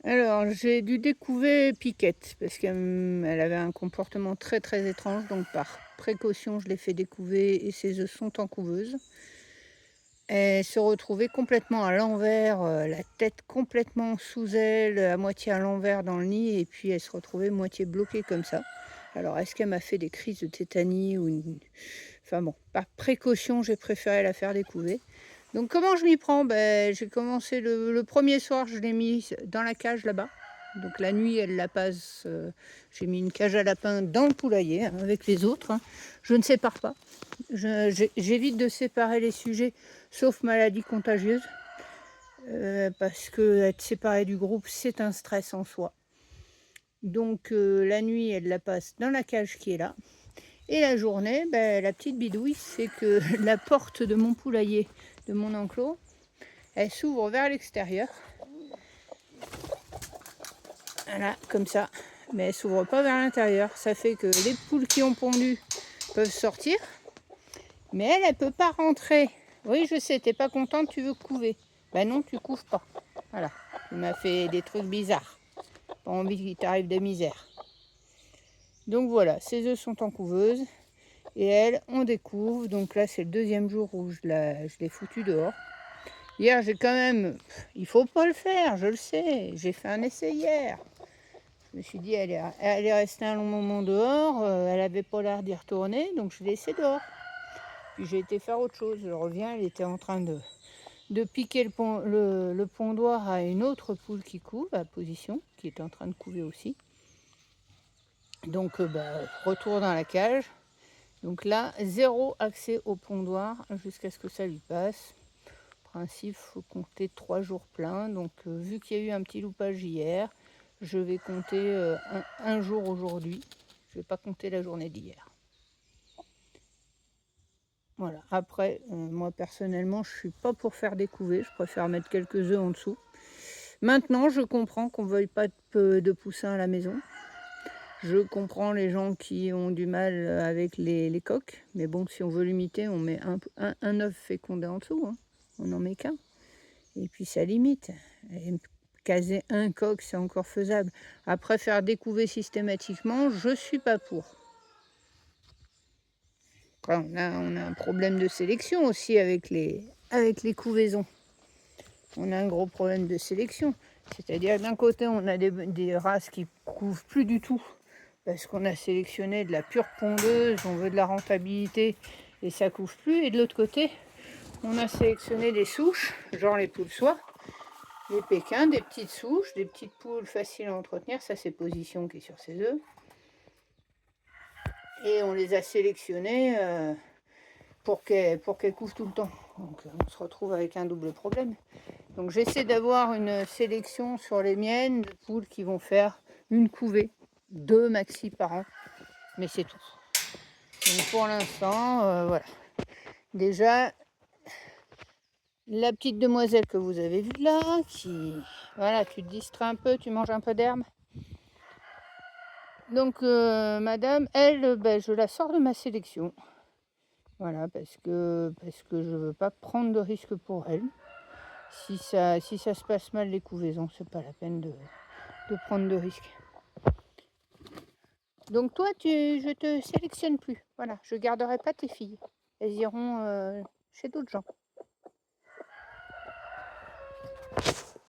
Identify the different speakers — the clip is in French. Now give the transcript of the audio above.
Speaker 1: Alors, j'ai dû découver Piquette parce qu'elle elle avait un comportement très, très étrange, donc par précaution, je l'ai fait découver et ses œufs sont en couveuse. Elle se retrouvait complètement à l'envers, la tête complètement sous elle, à moitié à l'envers dans le nid et puis elle se retrouvait moitié bloquée comme ça. Alors est-ce qu'elle m'a fait des crises de tétanie ou une enfin bon, par précaution, j'ai préféré la faire découver. Donc comment je m'y prends? Ben j'ai commencé le 1 soir, je l'ai mise dans la cage là-bas. Donc la nuit, elle la passe, j'ai mis une cage à lapins dans le poulailler, hein, avec les autres, hein. Je ne sépare pas. J'évite de séparer les sujets, sauf maladie contagieuse, parce qu'être séparé du groupe, c'est un stress en soi. Donc la nuit, elle la passe dans la cage qui est là et la journée, ben la petite bidouille, c'est que la porte de mon poulailler, de mon enclos, elle s'ouvre vers l'extérieur. Voilà, comme ça. Mais elle s'ouvre pas vers l'intérieur. Ça fait que les poules qui ont pondu peuvent sortir, mais elle peut pas rentrer. Oui, je sais, t'es pas contente, tu veux couver. Ben non, tu couves pas. Voilà, tu m'as fait des trucs bizarres. Pas envie qu'il t'arrive de misère. Donc voilà, ces œufs sont en couveuse. Et elle, on découvre. Donc là, c'est le 2e jour où je l'ai foutue dehors. Hier, j'ai quand même... Il faut pas le faire, je le sais. J'ai fait un essai hier. Je me suis dit, elle est restée un long moment dehors. Elle avait pas l'air d'y retourner, donc je l'ai laissée dehors. Puis j'ai été faire autre chose. Je reviens, elle était en train de piquer le pondoir à une autre poule qui couve, à position, qui est en train de couver aussi. Donc, retour dans la cage. Donc là, 0 accès au pondoir jusqu'à ce que ça lui passe. En principe, il faut compter 3 jours pleins. Donc, vu qu'il y a eu un petit loupage hier, je vais compter un jour aujourd'hui. Je ne vais pas compter la journée d'hier. Voilà. Après, moi personnellement, je ne suis pas pour faire des couvées. Je préfère mettre quelques œufs en dessous. Maintenant, je comprends qu'on ne veuille pas de poussins à la maison. Je comprends les gens qui ont du mal avec les coques. Mais bon, si on veut limiter, on met un œuf fécondé en dessous, hein. On n'en met qu'un. Et puis ça limite. Et caser un coq, c'est encore faisable. Après, faire découver systématiquement, je ne suis pas pour. Après, on a un problème de sélection aussi avec les couvaisons. On a un gros problème de sélection. C'est-à-dire d'un côté, on a des races qui ne couvent plus du tout parce qu'on a sélectionné de la pure pondeuse, on veut de la rentabilité et ça ne couvre plus. Et de l'autre côté, on a sélectionné des souches, genre les poules soie, les pékins, des petites souches, des petites poules faciles à entretenir. Ça, c'est Position qui est sur ses œufs. Et on les a sélectionnées pour qu'elles couvent tout le temps. Donc on se retrouve avec un double problème. Donc j'essaie d'avoir une sélection sur les miennes de poules qui vont faire une couvée, 2 maxi par an, mais c'est tout. Donc pour l'instant, voilà. Déjà, la petite demoiselle que vous avez vue là, voilà, tu te distrais un peu, tu manges un peu d'herbe. Donc madame, elle, je la sors de ma sélection. Voilà, parce que je ne veux pas prendre de risque pour elle. Si ça se passe mal les couvaisons, c'est pas la peine de prendre de risques. Donc toi, je te sélectionne plus. Voilà, je garderai pas tes filles. Elles iront chez d'autres gens.